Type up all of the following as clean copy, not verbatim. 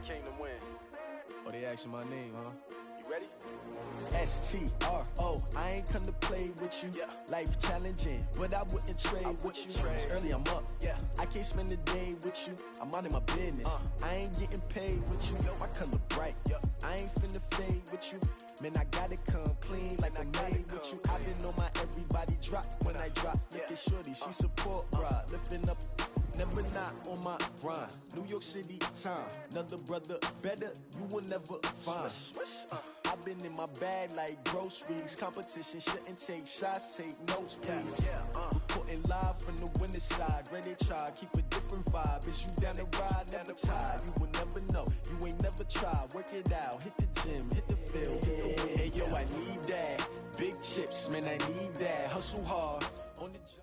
came to win. Oh, they asking my name, huh? You ready? S-T-R-O, I ain't come to play with you. Yeah. Life challenging, but I wouldn't trade with you. It's early, I'm up. Yeah. I can't spend the day with you. I'm minding my business. I ain't getting paid with you. My color bright. I ain't finna fade with you. Man, I gotta come clean like I'm made with you. I've been on my everybody drop when I drop. Look at shorty, she support ride. Lifting up, never not on my grind. New York City time. Another brother better, you will never find. I've been in my bag like groceries. Competition shouldn't take shots, take notes, please. Reporting live from the winning side. Ready to try, keep a different vibe. Is you down the ride, never tired. You will never know, you ain't never tried. Work it out, hit the gym, hit the field, hit the win. Hey, yo, I need that. Big chips, man, I need that. Hustle hard on the job.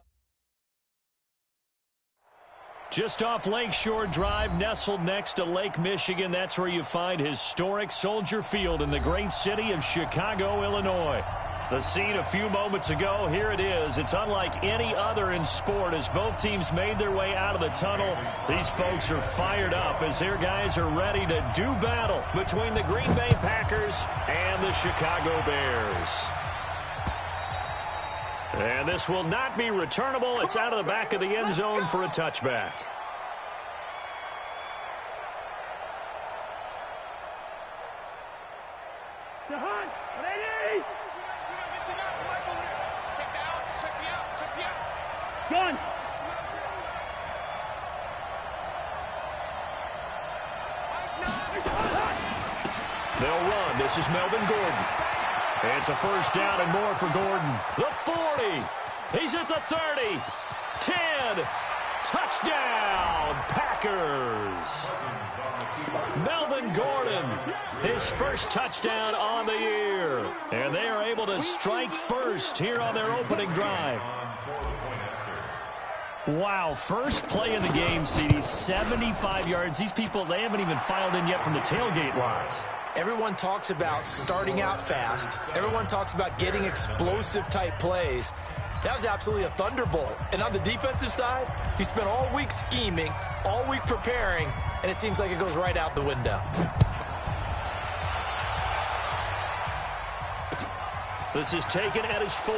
Just off Lakeshore Drive, nestled next to Lake Michigan. That's where you find historic Soldier Field in the great city of Chicago, Illinois. The scene a few moments ago, here it is. It's unlike any other in sport as both teams made their way out of the tunnel. These folks are fired up as their guys are ready to do battle between the Green Bay Packers and the Chicago Bears. And this will not be returnable. It's out of the back of the end zone for a touchback. Gun. They'll run. This is Melvin Gordon. It's a first down and more for Gordon. The 40. He's at the 30. 10. Touchdown, Packers. Melvin Gordon, his first touchdown on the year. And they are able to strike first here on their opening drive. Wow, first play in the game, CD, 75 yards. These people, they haven't even filed in yet from the tailgate lots. Everyone talks about starting out fast. Everyone talks about getting explosive-type plays. That was absolutely a thunderbolt. And on the defensive side, you spent all week scheming, all week preparing, and it seems like it goes right out the window. This is taken at his 4.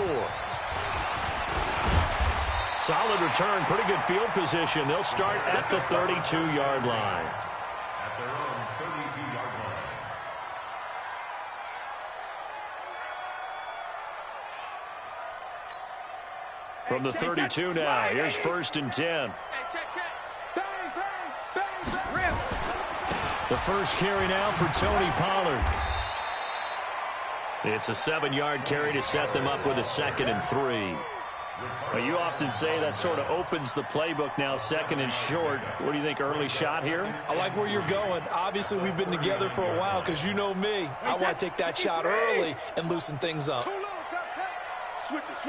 Solid return, pretty good field position. They'll start at the 32-yard line. At their own 32-yard line. From the 32 now, here's 1st and 10. The first carry now for Tony Pollard. It's a 7-yard carry to set them up with a 2nd and 3. Well, you often say that sort of opens the playbook now, 2nd and short. What do you think, early shot here? I like where you're going. Obviously, we've been together for a while because you know me. I want to take that shot early and loosen things up. Switch it.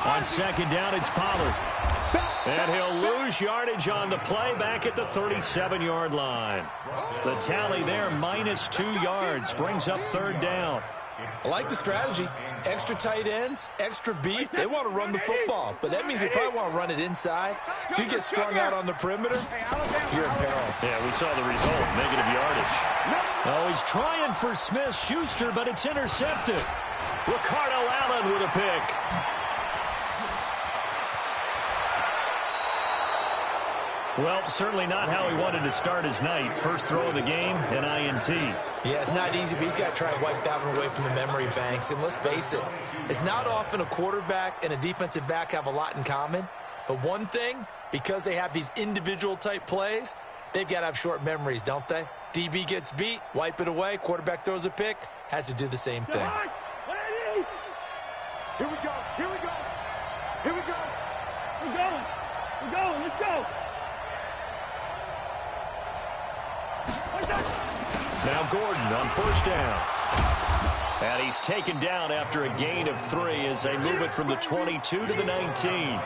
On 2nd down, it's Pollard. And he'll lose yardage on the play back at the 37-yard line. The tally there, -2 yards, brings up 3rd down. I like the strategy. Extra tight ends, extra beef. They want to run the football, but that means they probably want to run it inside. If you get strung out on the perimeter, you're in peril. Yeah, we saw the result, negative yardage. Oh, he's trying for Smith-Schuster, but it's intercepted. Ricardo Allen with a pick. Well, certainly not how he wanted to start his night. First throw of the game, an INT. Yeah, it's not easy, but he's got to try and wipe that one away from the memory banks. And let's face it, it's not often a quarterback and a defensive back have a lot in common. But one thing, because they have these individual-type plays, they've got to have short memories, don't they? DB gets beat, wipe it away, quarterback throws a pick, has to do the same thing. Here we go. We're going. Let's go. Now Gordon on 1st down. And he's taken down after a gain of 3 as they move it from the 22 to the 19.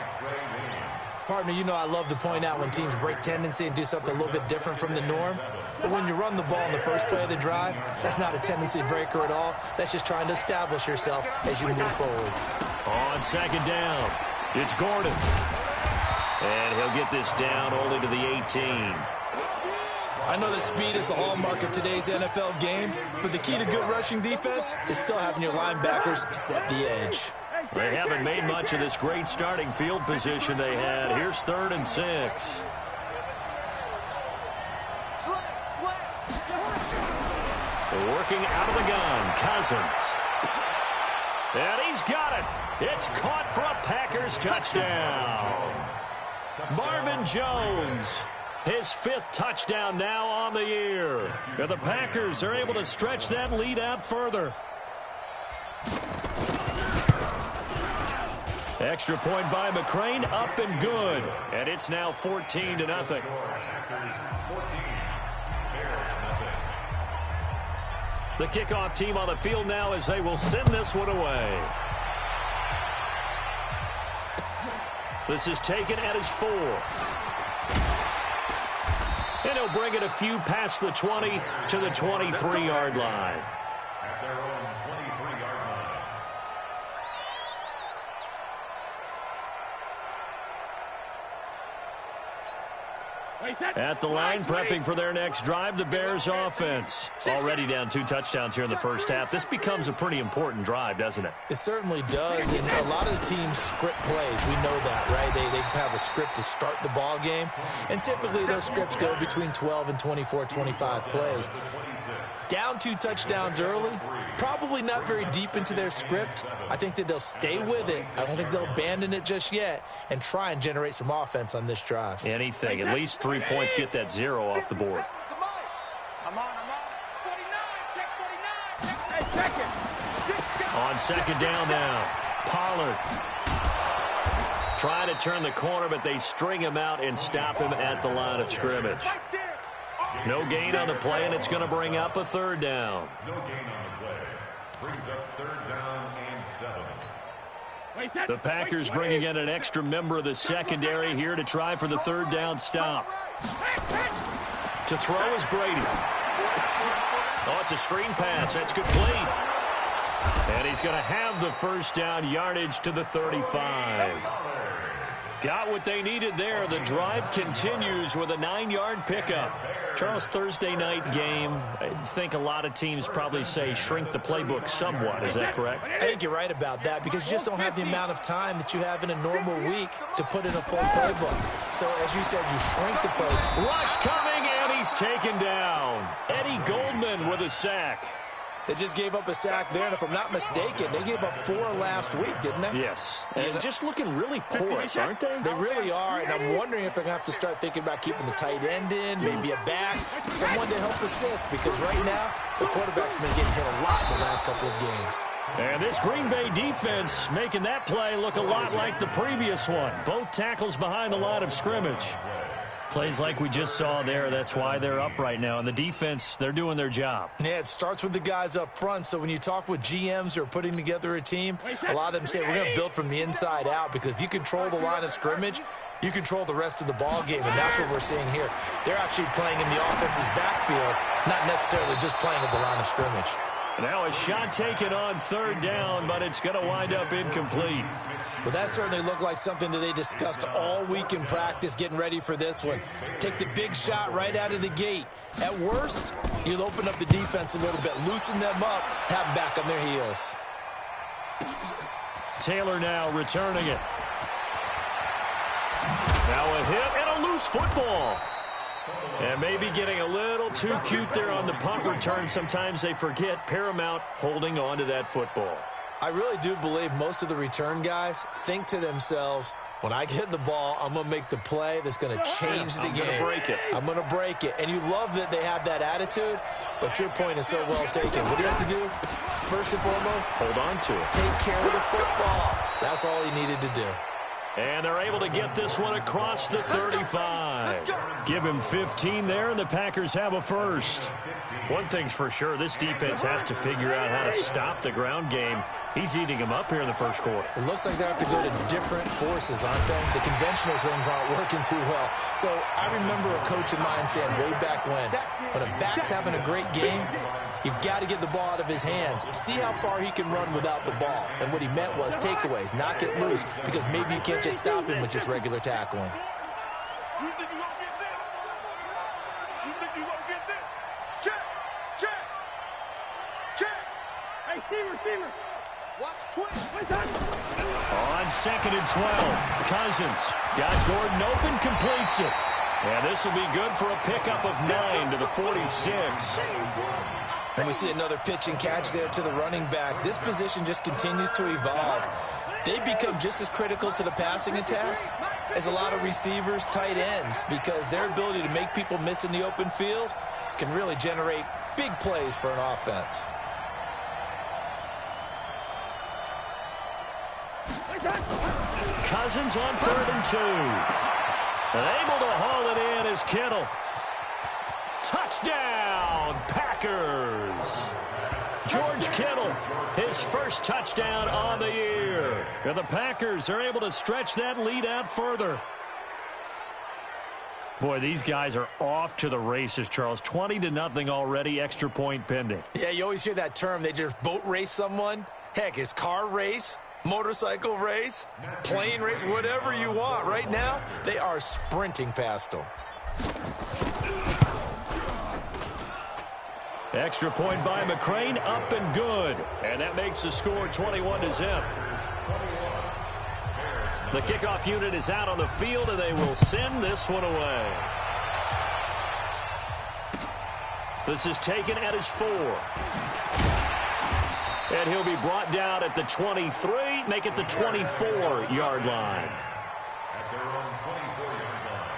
Partner, you know I love to point out when teams break tendency and do something a little bit different from the norm. But when you run the ball in the first play of the drive, that's not a tendency breaker at all. That's just trying to establish yourself as you move forward. On 2nd down, it's Gordon. And he'll get this down only to the 18. I know that speed is the hallmark of today's NFL game, but the key to good rushing defense is still having your linebackers set the edge. They haven't made much of this great starting field position they had. Here's 3rd and 6. Working out of the gun, Cousins. And he's got it. It's caught for a Packers touchdown. Marvin Jones, his 5th touchdown now on the year. And the Packers are able to stretch that lead out further. Extra point by McCrane, up and good. And it's now 14-0. The kickoff team on the field now as they will send this one away. This is taken at his 4. And he'll bring it a few past the 20 to the 23-yard line. At their own 23-yard line. At the line, prepping for their next drive, the Bears offense. Already down 2 touchdowns here in the first half. This becomes a pretty important drive, doesn't it? It certainly does, and a lot of the teams script plays. We know that, right? They have a script to start the ball game, and typically those scripts go between 12 and 24, 25 plays. Down 2 touchdowns early, probably not very deep into their script. I think that they'll stay with it. I don't think they'll abandon it just yet and try and generate some offense on this drive. Anything. At least 3 points, get that 0 off the board. Come on. 49, check 49. Check it. On 2nd down now, Pollard. Trying to turn the corner, but they string him out and stop him at the line of scrimmage. No gain on the play, and it's going to bring up a 3rd down. No gain on the play. Brings up 3rd down and 7. The Packers bringing in an extra member of the secondary here to try for the 3rd down stop. To throw is Brady. Oh, it's a screen pass. That's complete. And he's going to have the 1st down, yardage to the 35. Got what they needed there. The drive continues with a 9-yard pickup. Charles, Thursday night game, I think a lot of teams probably say shrink the playbook somewhat. Is that correct? I think you're right about that because you just don't have the amount of time that you have in a normal week to put in a full playbook. So, as you said, you shrink the playbook. Rush coming, and he's taken down. Eddie Goldman with a sack. They just gave up a sack there, and if I'm not mistaken, they gave up 4 last week, didn't they? Yes. And just looking really porous, aren't they? They really are, and I'm wondering if they're going to have to start thinking about keeping the tight end in, maybe a back, someone to help assist, because right now, the quarterback's been getting hit a lot in the last couple of games. And this Green Bay defense making that play look a lot like the previous one. Both tackles behind the line of scrimmage. Plays like we just saw there, that's why they're up right now. And the defense, they're doing their job. Yeah, it starts with the guys up front. So when you talk with GMs who are putting together a team, a lot of them say we're going to build from the inside out, because if you control the line of scrimmage, you control the rest of the ball game, and that's what we're seeing here. They're actually playing in the offense's backfield, not necessarily just playing at the line of scrimmage. Now a shot taken on 3rd down, but it's going to wind up incomplete. Well, that certainly looked like something that they discussed all week in practice, getting ready for this one. Take the big shot right out of the gate. At worst, you'll open up the defense a little bit, loosen them up, have them back on their heels. Taylor now returning it. Now a hit and a loose football. And maybe getting a little too cute there on the punt return. Sometimes they forget Paramount holding on to that football. I really do believe most of the return guys think to themselves, when I get the ball, I'm going to make the play that's going to change the game. I'm going to break it. And you love that they have that attitude, but your point is so well taken. What do you have to do? First and foremost, hold on to it. Take care of the football. That's all he needed to do. And they're able to get this one across the 35. Give him 15 there, and the Packers have a first. One thing's for sure, this defense has to figure out how to stop the ground game. He's eating them up here in the first quarter. It looks like they have to go to different forces, aren't they? The conventional things aren't working too well. So I remember a coach of mine saying way back when a back's having a great game, you've got to get the ball out of his hands. See how far he can run without the ball. And what he meant was takeaways, not get loose, because maybe you can't just stop him with just regular tackling. You think you gonna get this? Check, check, check. Hey, receiver. Watch twist. On 2nd and 12, Cousins got Gordon open, completes it. And this will be good for a pickup of 9 to the 46. And we see another pitch and catch there to the running back. This position just continues to evolve. They become just as critical to the passing attack as a lot of receivers, tight ends, because their ability to make people miss in the open field can really generate big plays for an offense. Cousins on 3rd and 2. Able to haul it in is Kittle. Touchdown, Packers. George Kittle, his first touchdown on the year. And the Packers are able to stretch that lead out further. Boy, these guys are off to the races, Charles. 20-0 already, extra point pending. Yeah, you always hear that term. They just boat race someone. Heck, it's car race, motorcycle race, plane race, whatever you want. Right now, they are sprinting past them. Extra point by McCrane, up and good. And that makes the score 21-0. The kickoff unit is out on the field, and they will send this one away. This is taken at his 4. And he'll be brought down at the 23, make it the 24-yard line. At their own 24-yard line.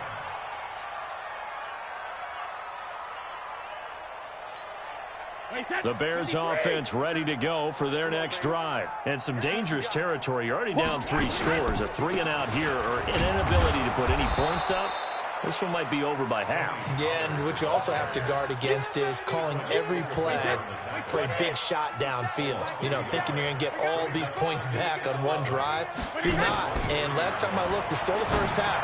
The Bears offense ready to go for their next drive. And some dangerous territory. You're already down 3 scores. A 3-and-out here, or an inability to put any points up. This one might be over by half. Yeah, and what you also have to guard against is calling every play for a big shot downfield. You know, thinking you're going to get all these points back on one drive. You're not. And last time I looked, it's still the first half.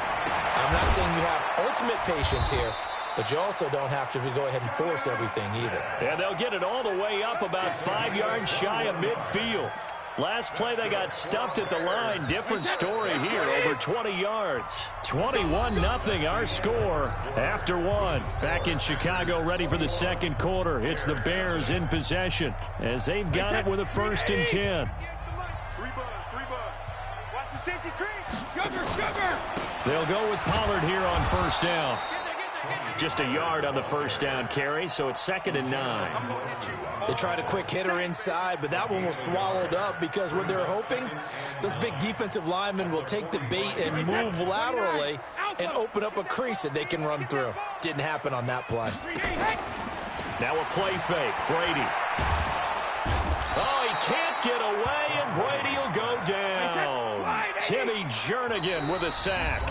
I'm not saying you have ultimate patience here, but you also don't have to go ahead and force everything either. And they'll get it all the way up about 5 yards shy of midfield. Last play, they got stuffed at the line. Different story here, over 20 yards. 21-0 our score after 1. Back in Chicago, ready for the second quarter. It's the Bears in possession as they've got it with a 1st and 10. 3 buzz. Watch the safety creep. Sugar. They'll go with Pollard here on 1st down. Just a yard on the 1st down carry, so it's 2nd and 9. They tried a quick hitter inside, but that one was swallowed up because what they're hoping, those big defensive linemen will take the bait and move laterally and open up a crease that they can run through. Didn't happen on that play. Now a play fake. Brady. Oh, he can't get away, and Brady will go down. Timmy Jernigan with a sack.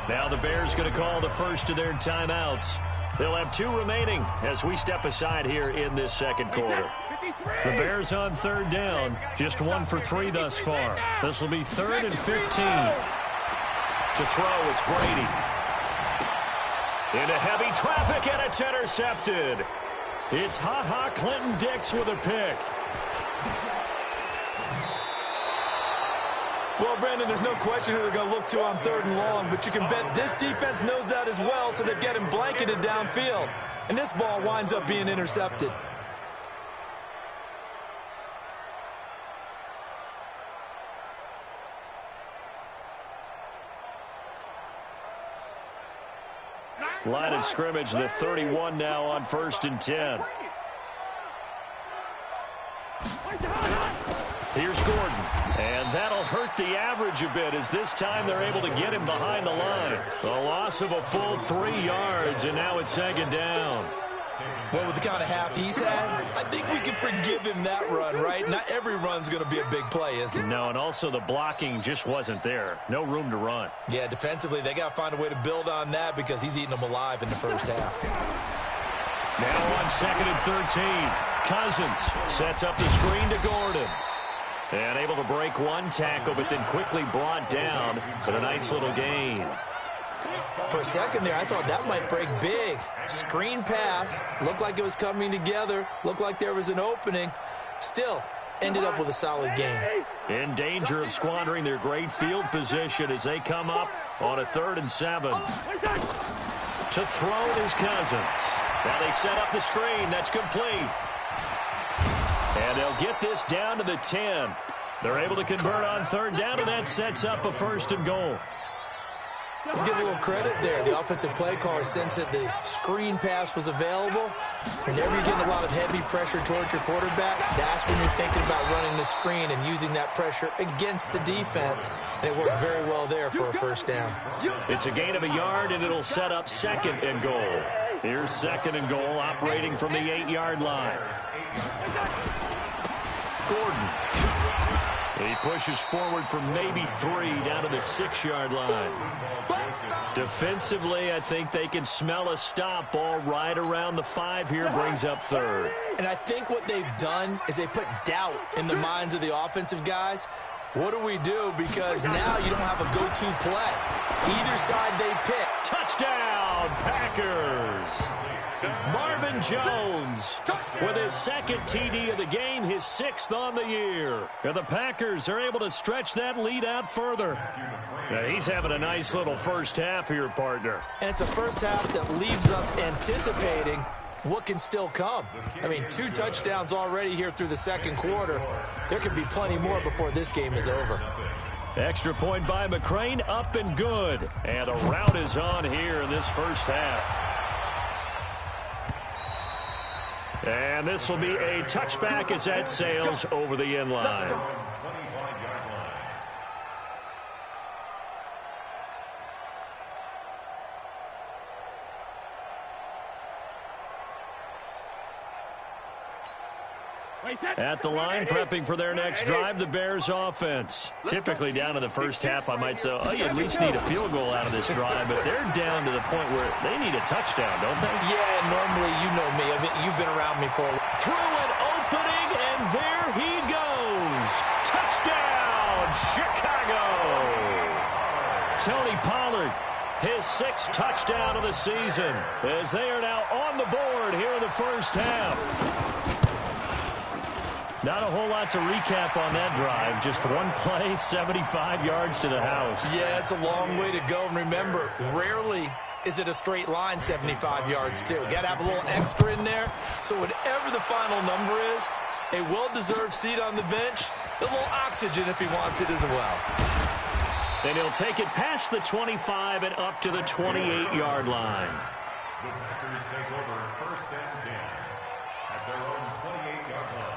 Now the Bears going to call the first of their timeouts. They'll have 2 remaining as we step aside here in this second quarter. The Bears on 3rd down, just 1 for 3 thus far. This will be 3rd and 15. To throw, it's Brady. Into heavy traffic, and it's intercepted. It's Ha-Ha Clinton Dix with a pick. Well, Brandon, there's no question who they're going to look to on 3rd and long, but you can bet this defense knows that as well, so they've got him blanketed downfield. And this ball winds up being intercepted. Line of scrimmage, the 31 now on 1st and 10. Here's Gordon, and that'll hurt the average a bit as this time they're able to get him behind the line. A loss of a full 3 yards, and now it's 2nd down. Well, with the kind of half he's had, I think we can forgive him that run, right? Not every run's going to be a big play, is it? No, and also the blocking just wasn't there. No room to run. Yeah, defensively, they got to find a way to build on that because he's eating them alive in the first half. Now on 2nd and 13, Cousins sets up the screen to Gordon. And able to break 1 tackle, but then quickly brought down with a nice little gain. For a second there, I thought that might break big. Screen pass. Looked like it was coming together. Looked like there was an opening. Still, ended up with a solid gain. In danger of squandering their great field position as they come up on a 3rd and 7. To throw is Cousins. Now they set up the screen. That's complete. And they'll get this down to the 10. They're able to convert on third down, and that sets up a 1st and goal. Let's give a little credit there. The offensive play caller sensed that the screen pass was available. Whenever you're getting a lot of heavy pressure towards your quarterback, that's when you're thinking about running the screen and using that pressure against the defense. And it worked very well there for a 1st down. It's a gain of a yard, and it'll set up 2nd and goal. Here's 2nd and goal, operating from the 8-yard line. Gordon. He pushes forward for maybe 3 down to the 6-yard line. Defensively, I think they can smell a stop. Ball right around the 5 here, brings up 3rd. And I think what they've done is they put doubt in the minds of the offensive guys. What do we do? Because now you don't have a go-to play. Either side they pick. Touchdown, Packers! Marvin Jones with his 2nd TD of the game, his 6th on the year. And the Packers are able to stretch that lead out further. Now, he's having a nice little first half here, partner. And it's a first half that leaves us anticipating what can still come. I mean, 2 touchdowns already here through the 2nd quarter. There could be plenty more before this game is over. Extra point by McCrane, up and good. And a rout is on here in this first half. And this will be a touchback as that sails over the end line. At the line, prepping for their next drive, the Bears offense. Typically down in the first half, I might say, oh, you at least need a field goal out of this drive, but they're down to the point where they need a touchdown, don't they? Yeah, normally, you know me. I mean, you've been around me for a while. Through an opening, and there he goes. Touchdown, Chicago. Tony Pollard, his 6th touchdown of the season, as they are now on the board here in the first half. Not a whole lot to recap on that drive. Just one play, 75 yards to the house. Yeah, it's a long way to go. And remember, rarely is it a straight line 75 yards, too. Got to have a little extra in there. So whatever the final number is, a well-deserved seat on the bench, a little oxygen if he wants it as well. And he'll take it past the 25 and up to the 28-yard line. The Packers take over 1st and 10 at their own 28-yard line.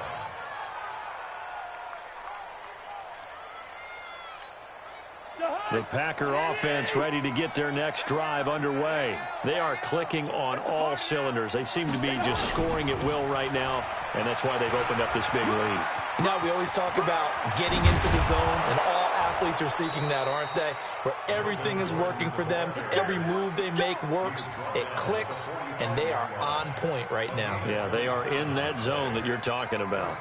The Packer offense ready to get their next drive underway. They are clicking on all cylinders. They seem to be just scoring at will right now, and that's why they've opened up this big lead. You know, we always talk about getting into the zone, and all athletes are seeking that, aren't they? Where everything is working for them, every move they make works, it clicks, and they are on point right now. Yeah, they are in that zone that you're talking about.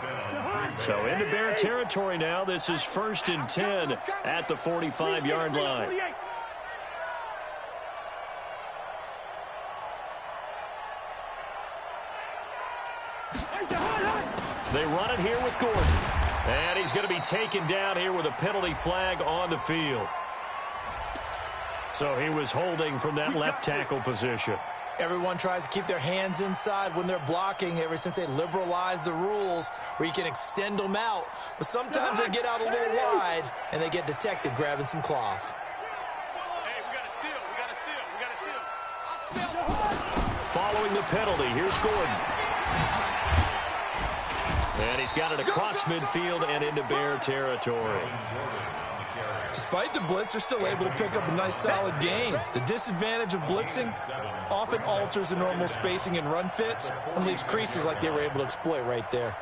So into Bear territory now. This is 1st and 10 at the 45-yard line. They run it here with Gordon. And he's going to be taken down here with a penalty flag on the field. So he was holding from that left tackle position. Everyone tries to keep their hands inside when they're blocking ever since they liberalized the rules where you can extend them out. But sometimes they get out a little wide and they get detected grabbing some cloth. Hey, we got a seal. We got a seal. We got a seal. I'll smell. Following the penalty, here's Gordon. And he's got it across midfield and into Bear territory. Despite the blitz, they're still able to pick up a nice solid gain. The disadvantage of blitzing often alters the normal spacing and run fits and leaves creases like they were able to exploit right there.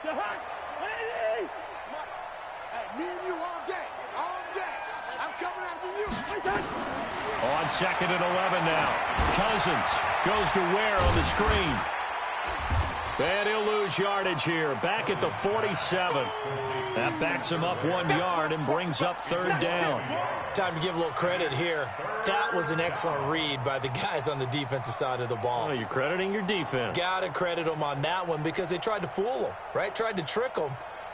Hey, me and you all day. All day. I'm coming after you. On 2nd and 11 now. Cousins goes to Ware on the screen. And he'll lose yardage here. Back at the 47. That backs him up 1 yard and brings up 3rd down. Time to give a little credit here. That was an excellent read by the guys on the defensive side of the ball. Oh, you're crediting your defense. Got to credit them on that one because they tried to fool them, right? Tried to trick them.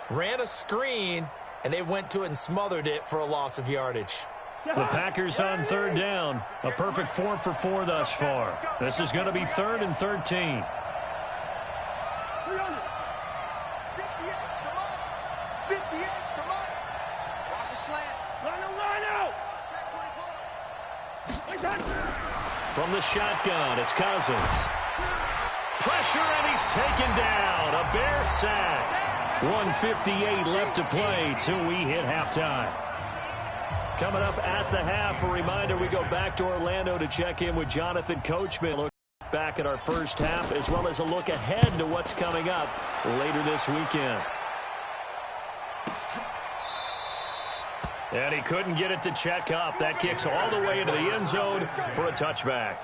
Ran a screen, and they went to it and smothered it for a loss of yardage. The Packers on third down. A perfect 4 for 4 thus far. This is going to be 3rd and 13. From the shotgun, it's Cousins. Pressure, and he's taken down. A Bear sack. 1:58 left to play till we hit halftime. Coming up at the half, a reminder we go back to Orlando to check in with Jonathan Coachman. Look back at our first half, as well as a look ahead to what's coming up later this weekend. And he couldn't get it to check up. That kicks all the way into the end zone for a touchback.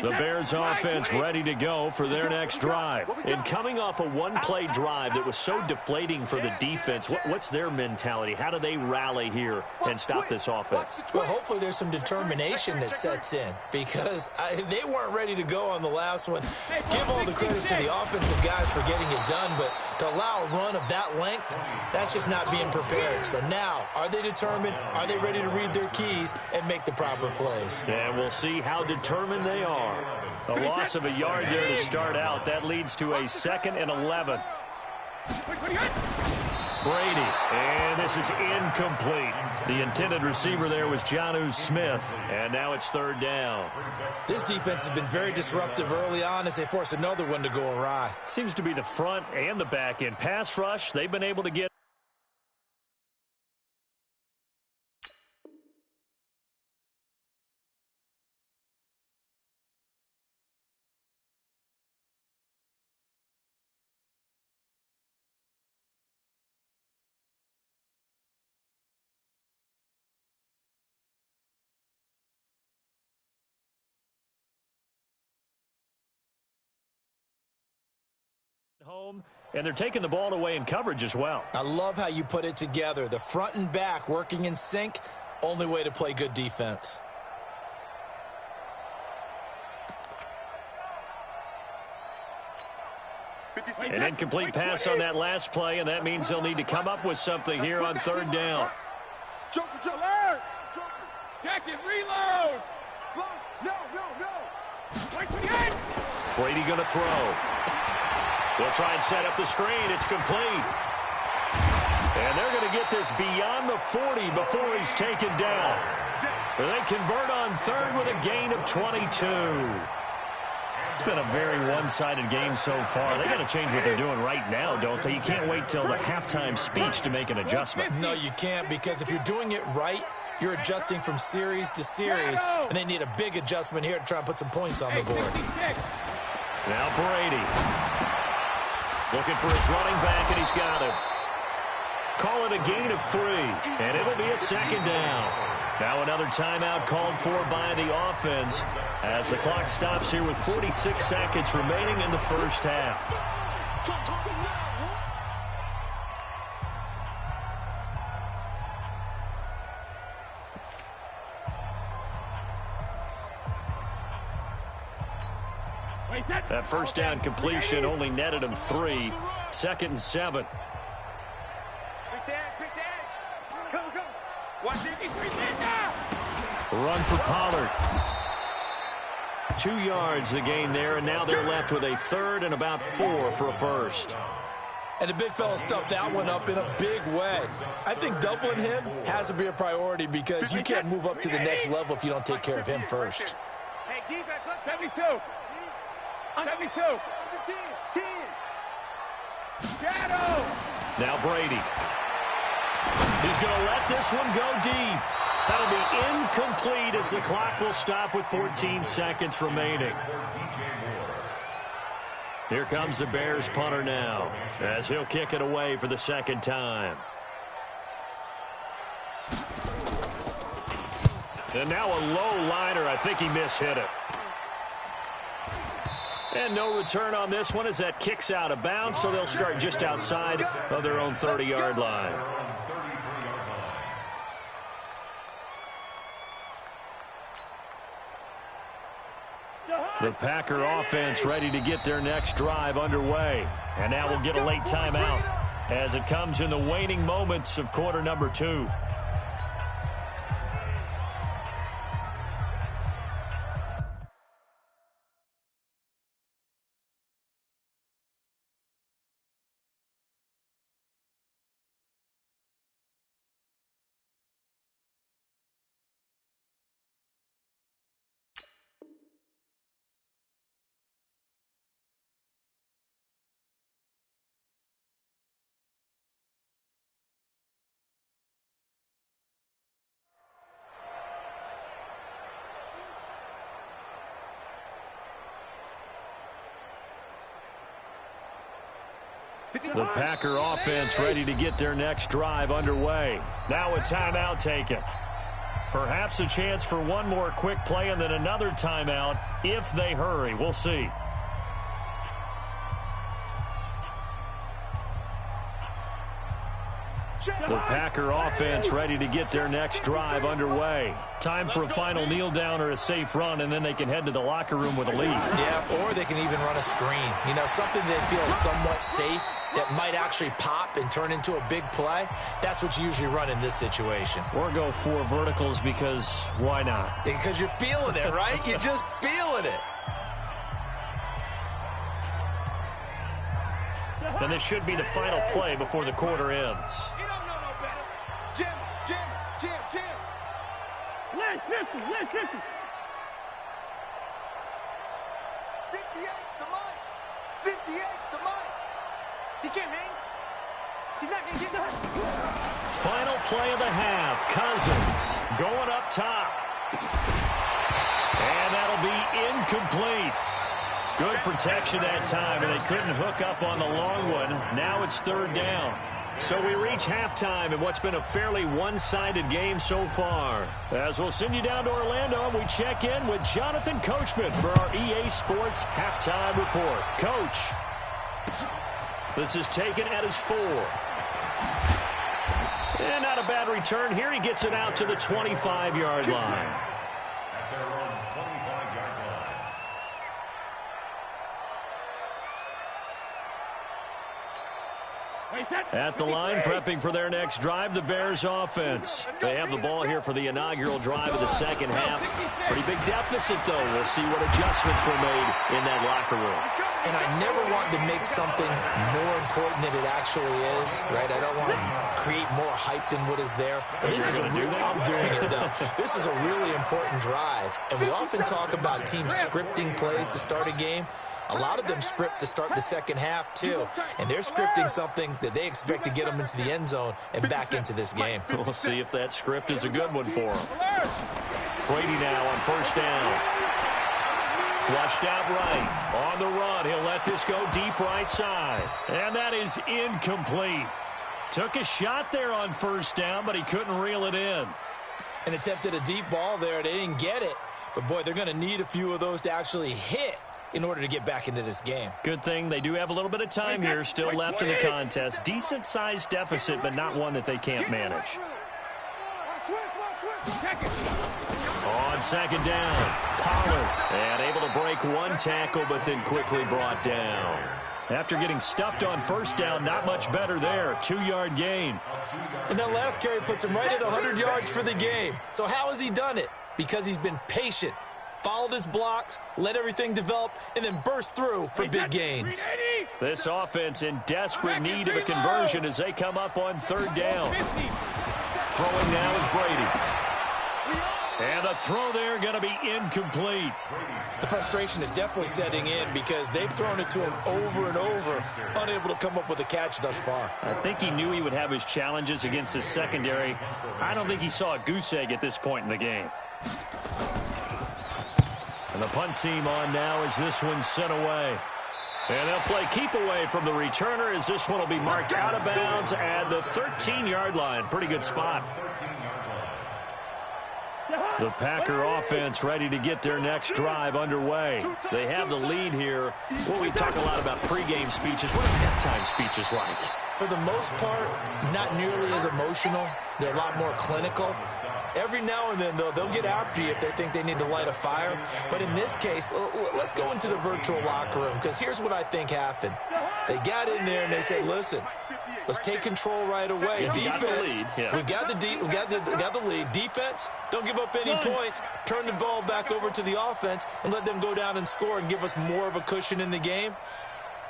The Bears offense ready to go for their next drive. And coming off a one-play drive that was so deflating for the defense, what's their mentality? How do they rally here and stop this offense? Well, hopefully there's some determination that sets in, because they weren't ready to go on the last one. Give all the credit to the offensive guys for getting it done, but to allow a run of that length, that's just not being prepared. So now, are they determined? Are they ready to read their keys and make the proper plays? And we'll see how determined they are. A loss of a yard there to start out. That leads to a 2nd and 11. Brady, and this is incomplete. The intended receiver there was Jonnu Smith, and now it's 3rd down. This defense has been very disruptive early on as they force another one to go awry. Seems to be the front and the back end. Pass rush, they've been able to get. Home, and they're taking the ball away in coverage as well. I love how you put it together. The front and back working in sync, only way to play good defense. An incomplete pass on that last play, and that means they'll need to come up with something here on 3rd down. Jacket, reload! No. Brady going to throw. They'll try and set up the screen. It's complete. And they're going to get this beyond the 40 before he's taken down. They convert on 3rd with a gain of 22. It's been a very one-sided game so far. They got to change what they're doing right now, don't they? You can't wait till the halftime speech to make an adjustment. No, you can't, because if you're doing it right, you're adjusting from series to series, and they need a big adjustment here to try and put some points on the board. Now Brady. Looking for his running back, and he's got him. Call it a gain of 3, and it'll be a 2nd down. Now another timeout called for by the offense as the clock stops here with 46 seconds remaining in the first half. That first down completion only netted him 3. 2nd and 7. Run for Pollard. 2 yards the gain there, and now they're left with a 3rd and about 4 for a first. And the big fella stuffed that one up in a big way. I think doubling him has to be a priority, because you can't move up to the next level if you don't take care of him first. Hey, defense, let's 72. 72. 10. Shadow. Now Brady. He's going to let this one go deep. That'll be incomplete as the clock will stop with 14 seconds remaining. Here comes the Bears punter now as he'll kick it away for the 2nd time. And now a low liner. I think he mishit it. And no return on this one as that kicks out of bounds, so they'll start just outside of their own 30-yard line. The Packer offense ready to get their next drive underway. And now we'll get a late timeout as it comes in the waning moments of quarter number 2. The Packer offense ready to get their next drive underway. Now a timeout taken. Perhaps a chance for one more quick play and then another timeout if they hurry. We'll see. The Packer offense ready to get their next drive underway. Time for a final kneel down or a safe run, and then they can head to the locker room with a lead. Yeah, or they can even run a screen. You know, something that feels somewhat safe that might actually pop and turn into a big play. That's what you usually run in this situation. Or go 4 verticals because why not? Because you're feeling it, right? You're just feeling it. And this should be the final play before the quarter ends. You don't know no better. Jim. Lane 50. 58's the money. 58's the money. He can't hang. He's not going to get that. Final play of the half. Cousins going up top. And that'll be incomplete. Good protection that time, and they couldn't hook up on the long one. Now it's 3rd down. So we reach halftime in what's been a fairly one-sided game so far. As we'll send you down to Orlando, and we check in with Jonathan Coachman for our EA Sports Halftime Report. Coach, this is taken at his 4. And not a bad return here. He gets it out to the 25-yard line. At the line, prepping for their next drive, the Bears offense. They have the ball here for the inaugural drive of the second half. Pretty big deficit, though. We'll see what adjustments were made in that locker room. And I never want to make something more important than it actually is, right? I don't want to create more hype than what is there. But this is I'm doing it, though. This is a really important drive. And we often talk about teams scripting plays to start a game. A lot of them script to start the second half, too. And they're scripting something that they expect to get them into the end zone and back into this game. We'll see if that script is a good one for them. Brady now on 1st down. Flushed out right. On the run, he'll let this go deep right side. And that is incomplete. Took a shot there on 1st down, but he couldn't reel it in. And attempted a deep ball there. They didn't get it. But, boy, they're going to need a few of those to actually hit in order to get back into this game. Good thing they do have a little bit of time here still left in the contest. Decent-sized deficit, but not one that they can't manage. On 2nd down, Pollard, and able to break one tackle, but then quickly brought down. After getting stuffed on 1st down, not much better there. 2-yard gain. And that last carry puts him right at 100 yards for the game. So how has he done it? Because he's been patient. Followed his blocks, let everything develop, and then burst through for big gains. This offense in desperate need of a conversion as they come up on 3rd down. Throwing now is Brady. And the throw there going to be incomplete. The frustration is definitely setting in because they've thrown it to him over and over, unable to come up with a catch thus far. I think he knew he would have his challenges against his secondary. I don't think he saw a goose egg at this point in the game. And the punt team on now as this one's sent away. And they'll play keep away from the returner as this one will be marked out of bounds at the 13-yard line. Pretty good spot. The Packer offense ready to get their next drive underway. They have the lead here. Well, we talk a lot about pregame speeches. What are halftime speeches like? For the most part, not nearly as emotional. They're a lot more clinical. Every now and then, though, they'll get after you if they think they need to light a fire. But in this case, let's go into the virtual locker room, because here's what I think happened. They got in there and they said, listen, let's take control right away. Defense, we've got the lead. Defense, don't give up any points. Turn the ball back over to the offense and let them go down and score and give us more of a cushion in the game.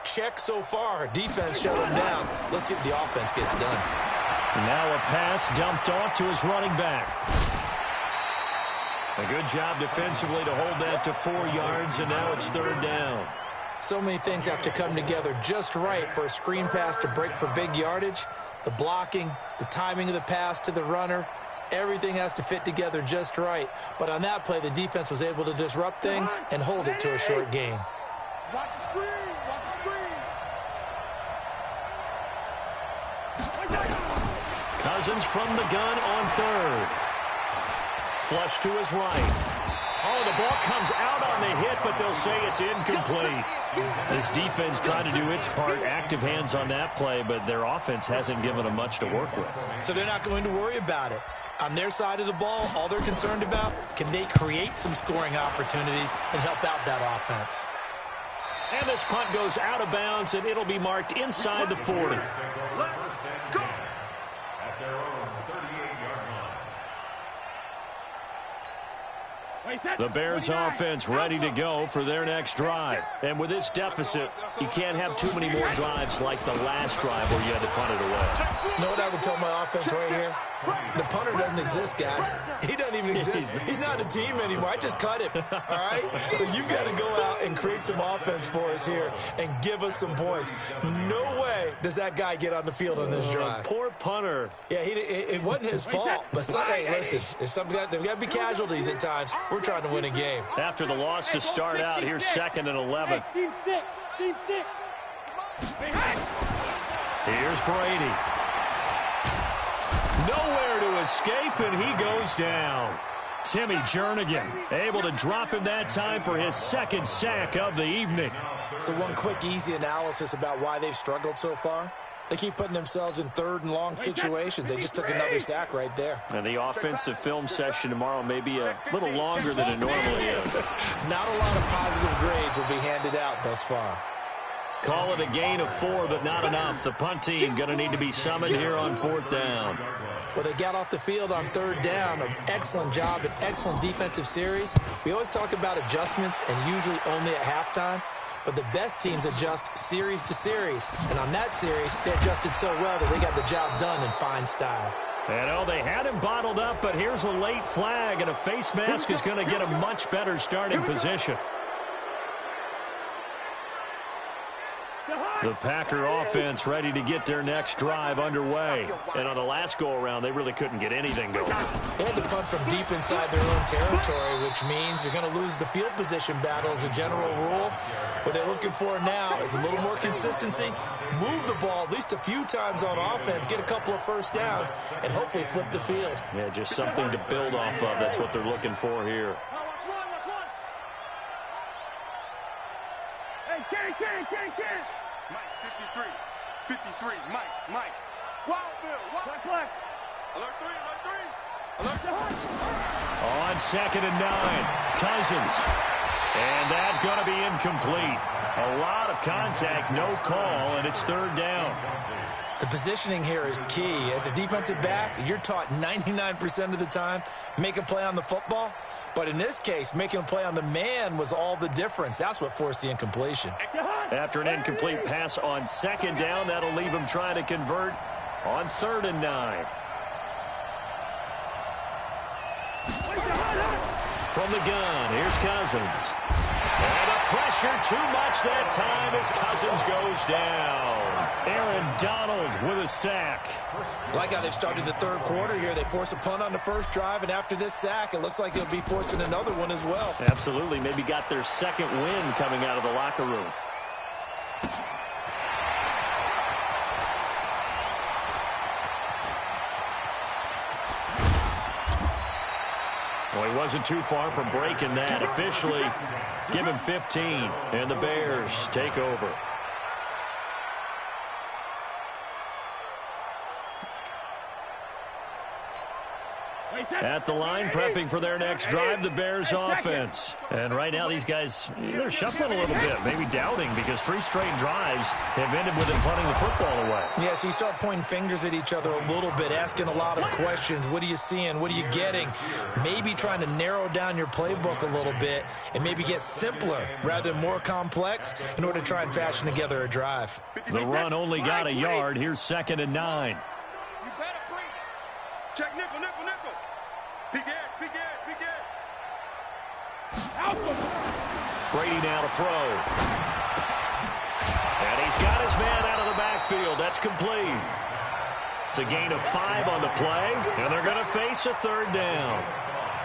Check so far. Defense shut them down. Let's see if the offense gets done. Now a pass dumped off to his running back. A good job defensively to hold that to 4 yards, and now it's 3rd down. So many things have to come together just right for a screen pass to break for big yardage. The blocking, the timing of the pass to the runner, everything has to fit together just right. But on that play, the defense was able to disrupt things and hold it to a short gain. Watch the screen. Watch the screen. Cousins from the gun on 3rd. Flush to his right. Oh, the ball comes out on the hit, but they'll say it's incomplete. This defense tried to do its part, active hands on that play, but their offense hasn't given them much to work with. So they're not going to worry about it. On their side of the ball, all they're concerned about, can they create some scoring opportunities and help out that offense? And this punt goes out of bounds, and it'll be marked inside the 40. At their own 38-yard line. The Bears offense ready to go for their next drive. And with this deficit, you can't have too many more drives like the last drive where you had to punt it away. You know what I would tell my offense right here? The punter doesn't exist, guys. He doesn't even exist. He's not a team anymore. I just cut him, all right? So you've got to go out and create some offense for us here and give us some points. No way does that guy get on the field on this drive. Poor punter. Yeah, it wasn't his fault. But, hey, listen, there's got to be casualties at times. We're trying to win a game. After the loss to start out, here's 2nd and 11. Team 6. Team 6. Here's Brady. Nowhere to escape, and he goes down. Timmy Jernigan able to drop him that time for his 2nd sack of the evening. So one quick, easy analysis about why they've struggled so far. They keep putting themselves in 3rd and long situations. They just took another sack right there. And the offensive film session tomorrow may be a little longer than it normally is. Not a lot of positive grades will be handed out thus far. Call it a gain of 4, but not enough. The punt team going to need to be summoned here on 4th down. Well, they got off the field on 3rd down. An excellent job, an excellent defensive series. We always talk about adjustments and usually only at halftime. But the best teams adjust series to series. And on that series, they adjusted so well that they got the job done in fine style. And oh, they had him bottled up, but here's a late flag, and a face mask is going to get a much better starting position. The Packer offense ready to get their next drive underway. And on the last go-around, they really couldn't get anything going. They had to punt from deep inside their own territory, which means you're going to lose the field position battle as a general rule. What they're looking for now is a little more consistency, move the ball at least a few times on offense, get a couple of first downs, and hopefully flip the field. Yeah, just something to build off of. That's what they're looking for here. Hey, Ken. Mike, 53, Mike. Wild Bill, flag. Alert 3. On 2nd and 9, Cousins. And that's going to be incomplete. A lot of contact, no call, and it's 3rd down. The positioning here is key. As a defensive back, you're taught 99% of the time, make a play on the football. But in this case, making a play on the man was all the difference. That's what forced the incompletion. After an incomplete pass on 2nd down, that'll leave him trying to convert on 3rd and 9. From the gun, here's Cousins. And the pressure too much that time as Cousins goes down. Aaron Donald with a sack. Like how they've started the 3rd quarter here. They force a punt on the first drive, and after this sack, it looks like they'll be forcing another one as well. Absolutely. Maybe got their 2nd win coming out of the locker room. Well, he wasn't too far from breaking that. Officially, give him 15, and the Bears take over. At the line, prepping for their next drive, the Bears offense. And right now, these guys, they're shuffling a little bit, maybe doubting, because 3 straight drives have ended with them punting the football away. Yeah, so you start pointing fingers at each other a little bit, asking a lot of questions. What are you seeing? What are you getting? Maybe trying to narrow down your playbook a little bit and maybe get simpler rather than more complex in order to try and fashion together a drive. The run only got a yard. Here's 2nd and 9. You better bring. Check nickel, nickel, nickel. Big edge, big edge, big edge. Brady now to throw. And he's got his man out of the backfield. That's complete. It's a gain of 5 on the play, and they're going to face a 3rd down.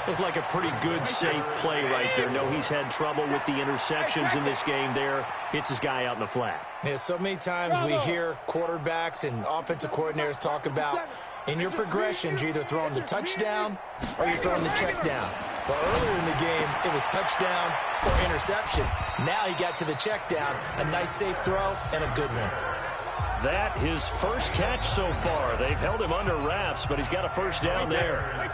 Looked like a pretty good, safe play right there. No, he's had trouble with the interceptions in this game there. Hits his guy out in the flat. Yeah, so many times we hear quarterbacks and offensive coordinators talk about in your progressions, you're either throwing the touchdown or you're throwing the check down. But earlier in the game, it was touchdown or interception. Now he got to the check down, a nice safe throw and a good one. That his first catch so far. They've held him under wraps, but he's got a 1st down there.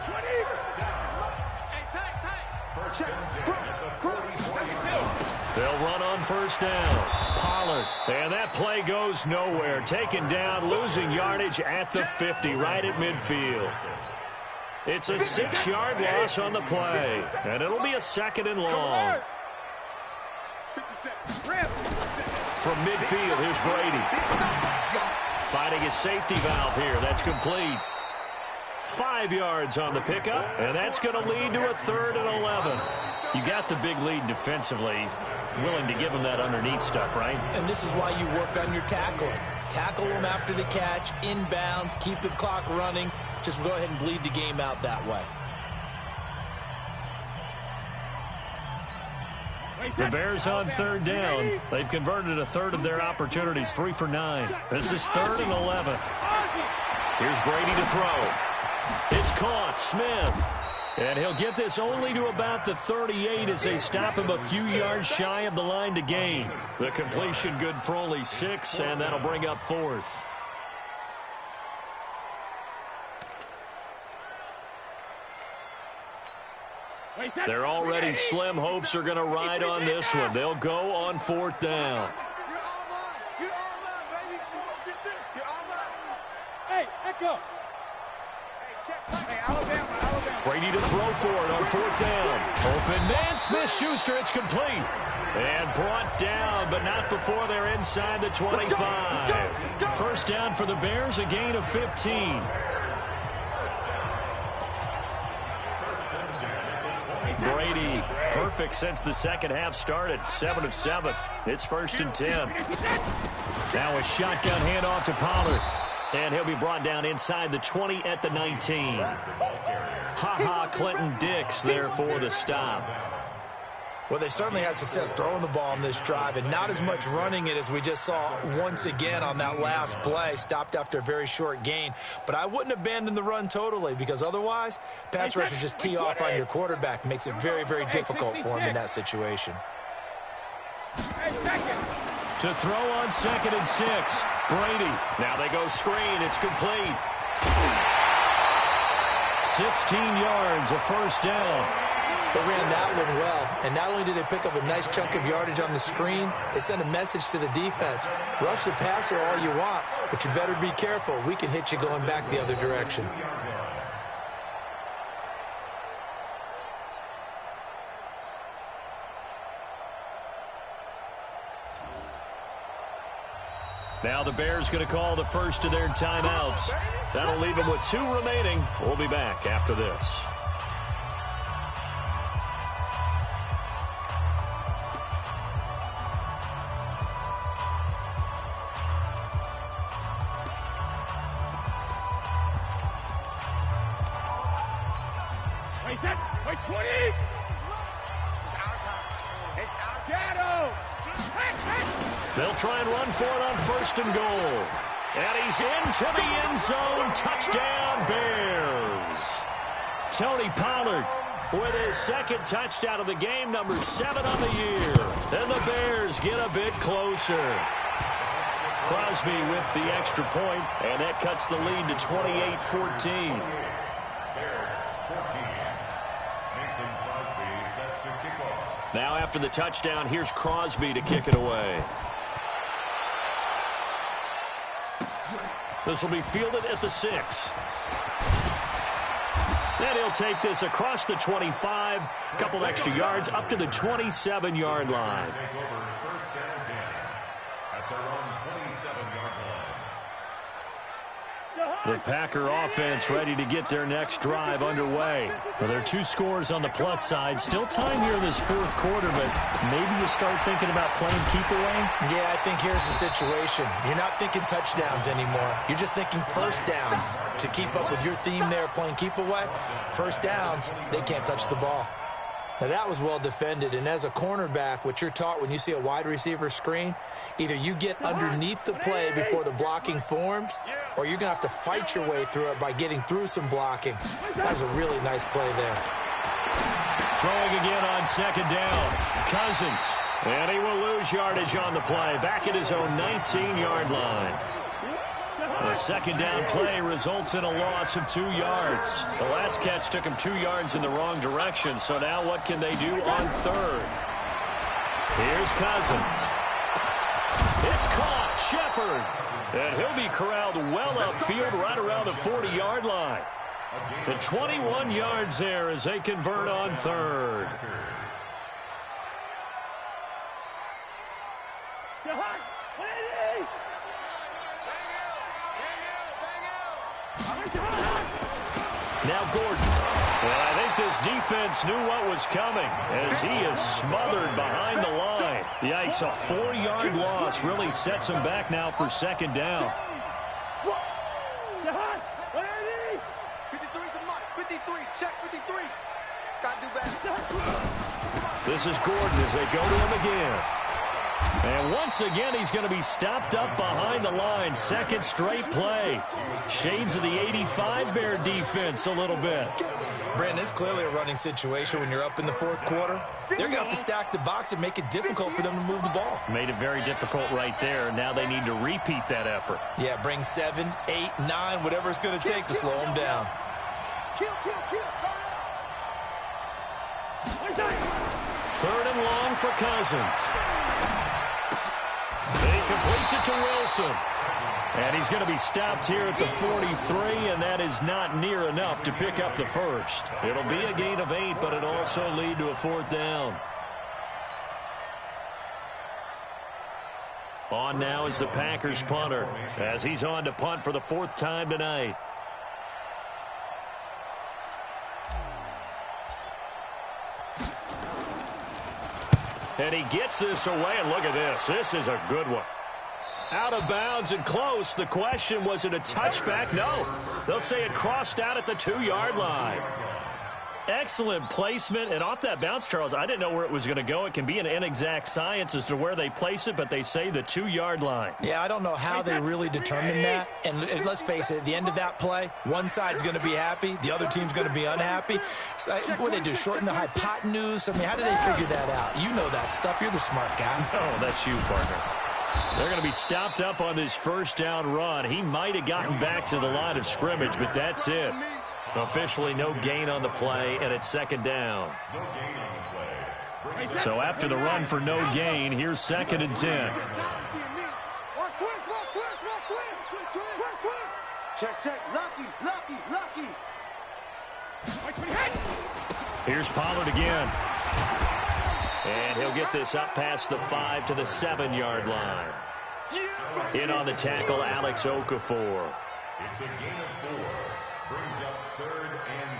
They'll run on 1st down. Pollard. And that play goes nowhere. Taken down, losing yardage at the 50, right at midfield. It's a 6-yard loss on the play. And it'll be a 2nd and long. From midfield, here's Brady. Finding his safety valve here. That's complete. 5 yards on the pickup, and that's going to lead to a 3rd and 11. You got the big lead defensively. Willing to give him that underneath stuff, right? And this is why you work on your tackling. Tackle them after the catch, inbounds, keep the clock running. Just go ahead and bleed the game out that way. The Bears on 3rd down. They've converted a 1/3 of their opportunities, 3 for 9. This is 3rd and 11. Here's Brady to throw. It's caught. Smith. And he'll get this only to about the 38 as they stop him a few yards shy of the line to gain. The completion good for only 6, and that'll bring up 4th. Their already slim hopes are going to ride on this one. They'll go on 4th down. Hey, Echo. Hey, Alabama. Brady to throw for it on 4th down. Open man, Smith-Schuster, it's complete. And brought down, but not before they're inside the 25. 1st down for the Bears, a gain of 15. Brady, perfect since the 2nd half started. 7 of 7. It's 1st and 10. Now a shotgun handoff to Pollard. And he'll be brought down inside the 20 at the 19. Ha-ha, Clinton Dix there for the stop. Well, they certainly had success throwing the ball on this drive and not as much running it as we just saw once again on that last play. Stopped after a very short gain. But I wouldn't abandon the run totally because otherwise, pass rushers just tee off on your quarterback. Makes it very, very difficult for him in that situation. To throw on 2nd and 6. Brady. Now they go screen. It's complete. 16 yards, a 1st down. They ran that one well, and not only did they pick up a nice chunk of yardage on the screen, they sent a message to the defense. Rush the passer all you want, but you better be careful. We can hit you going back the other direction. Now the Bears going to call the first of their timeouts. That'll leave them with 2 remaining. We'll be back after this. Wait, 20! It's our time. It's our shadow. They'll try and run for it on 1st and goal. And he's into the end zone. Touchdown, Bears. Tony Pollard with his 2nd touchdown of the game, number 7 on the year. And the Bears get a bit closer. Crosby with the extra point, and that cuts the lead to 28-14. 14. Mason Crosby set to kick off. Now after the touchdown, here's Crosby to kick it away. This will be fielded at the 6. And he'll take this across the 25, a couple extra yards, up to the 27-yard line. Take over first and 10 at their own 27-yard line. The Packer offense ready to get their next drive underway. Well, there are 2 scores on the plus side. Still time here in this fourth quarter, but maybe you start thinking about playing keep away? Yeah, I think here's the situation. You're not thinking touchdowns anymore. You're just thinking first downs. To keep up with your theme there, playing keep away, first downs, they can't touch the ball. Now, that was well defended, and as a cornerback, what you're taught when you see a wide receiver screen, either you get underneath the play before the blocking forms, or you're going to have to fight your way through it by getting through some blocking. That was a really nice play there. Throwing again on second down. Cousins. And he will lose yardage on the play. Back at his own 19-yard line. The second down play results in a loss of 2 yards. The last catch took him 2 yards in the wrong direction. So now what can they do on third? Here's Cousins. It's caught. Shepard. And he'll be corralled well upfield right around the 40-yard line. The 21 yards there as they convert on third. Now Gordon. And I think this defense knew what was coming as he is smothered behind the line. Yikes, a 4-yard loss really sets him back now for second down. 53, check 53. Gotta do better. This is Gordon as they go to him again. And once again, he's going to be stopped up behind the line. Second straight play. Shades of the 85 Bear defense a little bit. Brandon, it's clearly a running situation when you're up in the fourth quarter. They're going to have to stack the box and make it difficult for them to move the ball. Made it very difficult right there. Now they need to repeat that effort. Yeah, bring 7, 8, 9, whatever it's going to take to slow them down. Kill, kill, kill. Third and long for Cousins. He completes it to Wilson. And he's going to be stopped here at the 43, and that is not near enough to pick up the first. It'll be a gain of 8, but it'll also lead to a fourth down. On now is the Packers punter as he's on to punt for the 4th time tonight. And he gets this away, and look at this. This is a good one. Out of bounds and close. The question, was it a touchback? No. They'll say it crossed out at the 2-yard line. Excellent placement. And off that bounce, Charles, I didn't know where it was going to go. It can be an inexact science as to where they place it, but they say the 2-yard line. Yeah, I don't know how they really determined that. And let's face it, at the end of that play, one side's going to be happy, the other team's going to be unhappy. So, what they do, shorten the hypotenuse? I mean, how do they figure that out? You know that stuff. You're the smart guy. Oh, that's you, partner. They're going to be stopped up on this first down run. He might have gotten back to the line of scrimmage, but that's it. Officially no gain on the play, and it's second down. So after the run for no gain, here's 2nd and 10. Check, check. Lucky, lucky, lucky. Here's Pollard again. And he'll get this up past the 5 to the 7-yard line. In on the tackle, Alex Okafor. It's a gain of 4. Brings up 3rd and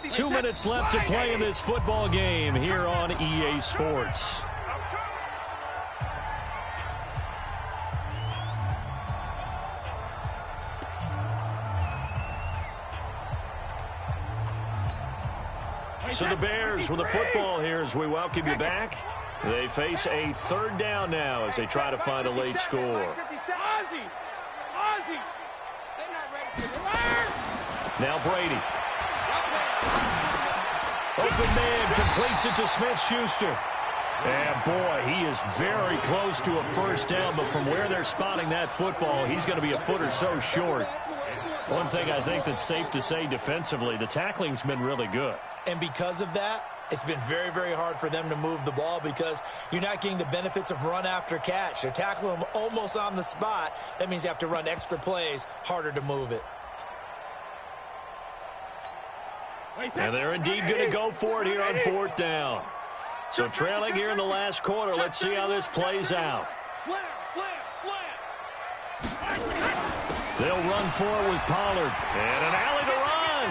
6. 2 minutes left to play in this football game here on EA Sports. So the Bears with the football here as we welcome you back. They face a 3rd down now as they try to find a late score. Now Brady. Open man completes it to Smith-Schuster. And boy, he is very close to a first down, but from where they're spotting that football, he's going to be a foot or so short. One thing I think that's safe to say defensively, the tackling's been really good. And because of that, it's been very, very hard for them to move the ball because you're not getting the benefits of run after catch. They're tackling them almost on the spot. That means you have to run extra plays, harder to move it. And they're indeed going to go for it here on fourth down. So trailing here in the last quarter, let's see how this plays out. Slam, slam, slam. They'll run forward with Pollard. And an alley to run.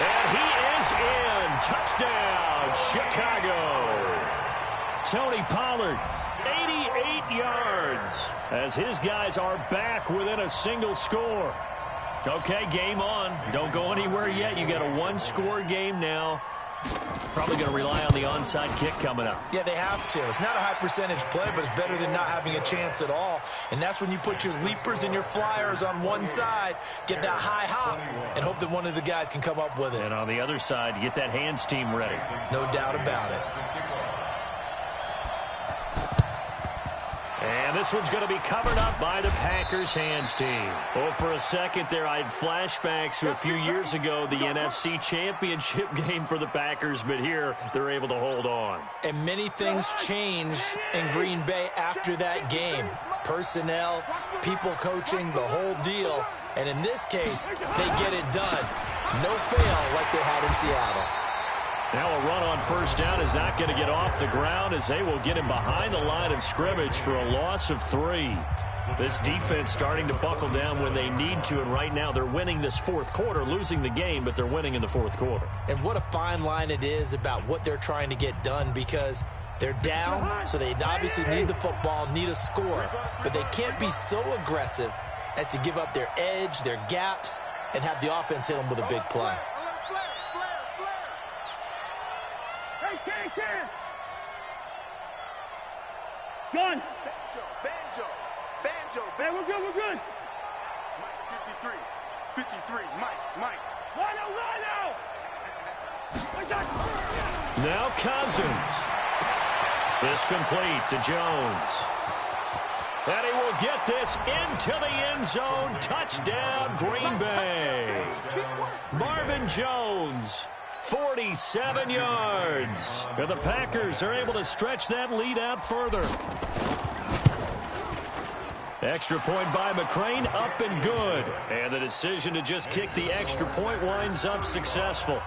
And he is in. Touchdown, Chicago. Tony Pollard, 88 yards, as his guys are back within a single score. Okay, game on. Don't go anywhere yet. You got a one-score game now. Probably going to rely on the onside kick coming up. Yeah, they have to. It's not a high-percentage play, but it's better than not having a chance at all. And that's when you put your leapers and your flyers on one side, get that high hop, and hope that one of the guys can come up with it. And on the other side, you get that hands team ready. No doubt about it. And this one's going to be covered up by the Packers hands team. Oh, for a second there, I had flashbacks to a few years ago, the NFC Championship game for the Packers, but here they're able to hold on. And many things changed in Green Bay after that game. Personnel, people coaching, the whole deal. And in this case, they get it done. No fail like they had in Seattle. Now a run on first down is not going to get off the ground as they will get him behind the line of scrimmage for a loss of 3. This defense starting to buckle down when they need to, and right now they're winning this fourth quarter, losing the game, but they're winning in the fourth quarter. And what a fine line it is about what they're trying to get done because they're down, so they obviously need the football, need a score, but they can't be so aggressive as to give up their edge, their gaps, and have the offense hit them with a big play. Gun. Banjo. Man, we're good. Mike, 53. Mike. Rhino. Now Cousins. This complete to Jones. And he will get this into the end zone. Touchdown, Green Bay. Marvin Jones. 47 yards. And the Packers are able to stretch that lead out further. Extra point by McCrane, up and good. And the decision to just kick the extra point winds up successful.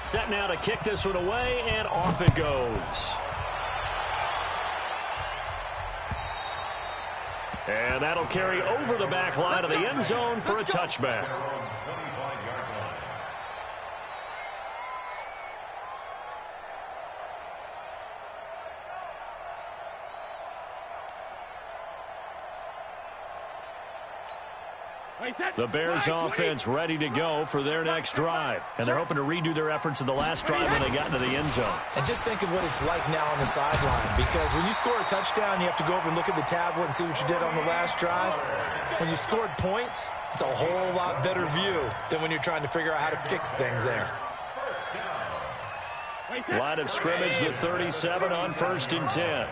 Set now to kick this one away, and off it goes. And that'll carry over the back line of the end zone for a touchback. The Bears offense ready to go for their next drive. And they're hoping to redo their efforts in the last drive when they got into the end zone. And just think of what it's like now on the sideline. Because when you score a touchdown, you have to go over and look at the tablet and see what you did on the last drive. When you scored points, it's a whole lot better view than when you're trying to figure out how to fix things there. Line of scrimmage, the 37 on 1st and 10.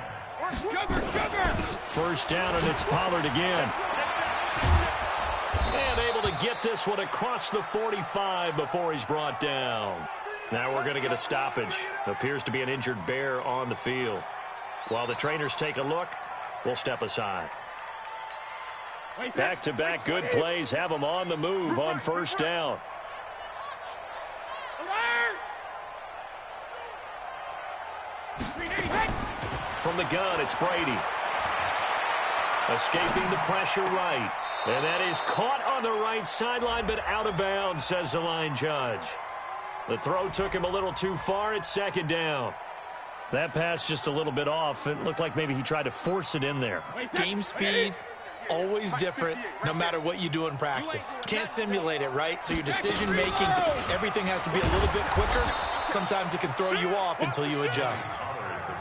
First down, and it's Pollard again. And able to get this one across the 45 before he's brought down. Now we're going to get a stoppage. Appears to be an injured Bear on the field. While the trainers take a look, we'll step aside. Back-to-back good plays have them on the move on first down. From the gun, it's Brady. Escaping the pressure right. And that is caught on the right sideline, but out of bounds, says the line judge. The throw took him a little too far. It's second down. That pass just a little bit off. It looked like maybe he tried to force it in there. Game speed, always different, no matter what you do in practice. Can't simulate it, right? So your decision-making, everything has to be a little bit quicker. Sometimes it can throw you off until you adjust.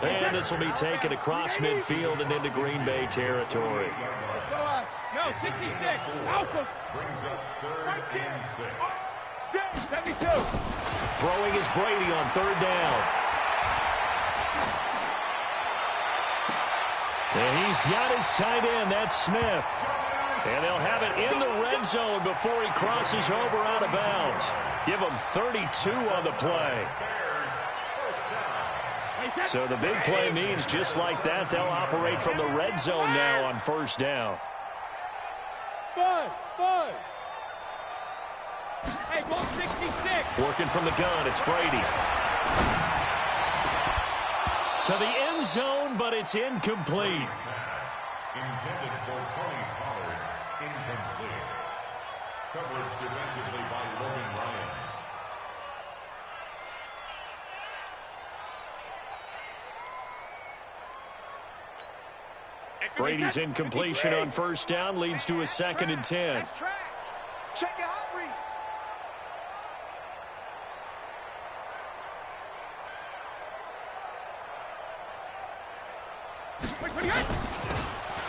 And this will be taken across midfield and into Green Bay territory. No, 66. Alpha. Brings up 3rd and 6. 72. Throwing is Brady on 3rd down. And he's got his tight end. That's Smith. And they'll have it in the red zone before he crosses over out of bounds. Give him 32 on the play. So the big play means just like that, they'll operate from the red zone now on 1st down. Buzz. Hey, ball 66. Working from the gun, it's Brady. To the end zone, but it's incomplete. Intended for Tony Pollard. Incomplete. Coverage defensively by Logan Ryan. Brady's incompletion on 1st down leads to a 2nd and 10. Check your hot read.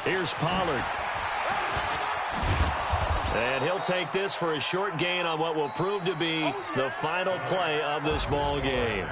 Here's Pollard. And he'll take this for a short gain on what will prove to be the final play of this ball game.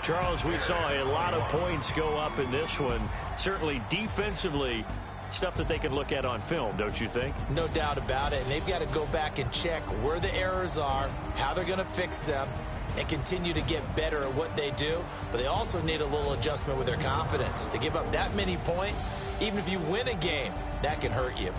Charles, we saw a lot of points go up in this one. Certainly defensively, stuff that they can look at on film, don't you think? No doubt about it. And they've got to go back and check where the errors are, how they're going to fix them, and continue to get better at what they do. But they also need a little adjustment with their confidence. To give up that many points, even if you win a game, that can hurt you.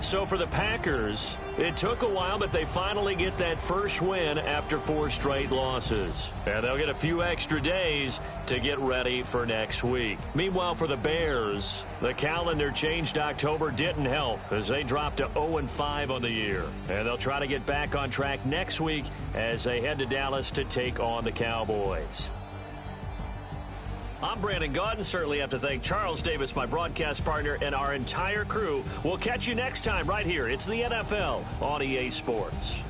So for the Packers, it took a while, but they finally get that first win after 4 straight losses. And they'll get a few extra days to get ready for next week. Meanwhile, for the Bears, the calendar changed. October didn't help as they dropped to 0-5 on the year. And they'll try to get back on track next week as they head to Dallas to take on the Cowboys. I'm Brandon Gaudin. Certainly have to thank Charles Davis, my broadcast partner, and our entire crew. We'll catch you next time right here. It's the NFL on EA Sports.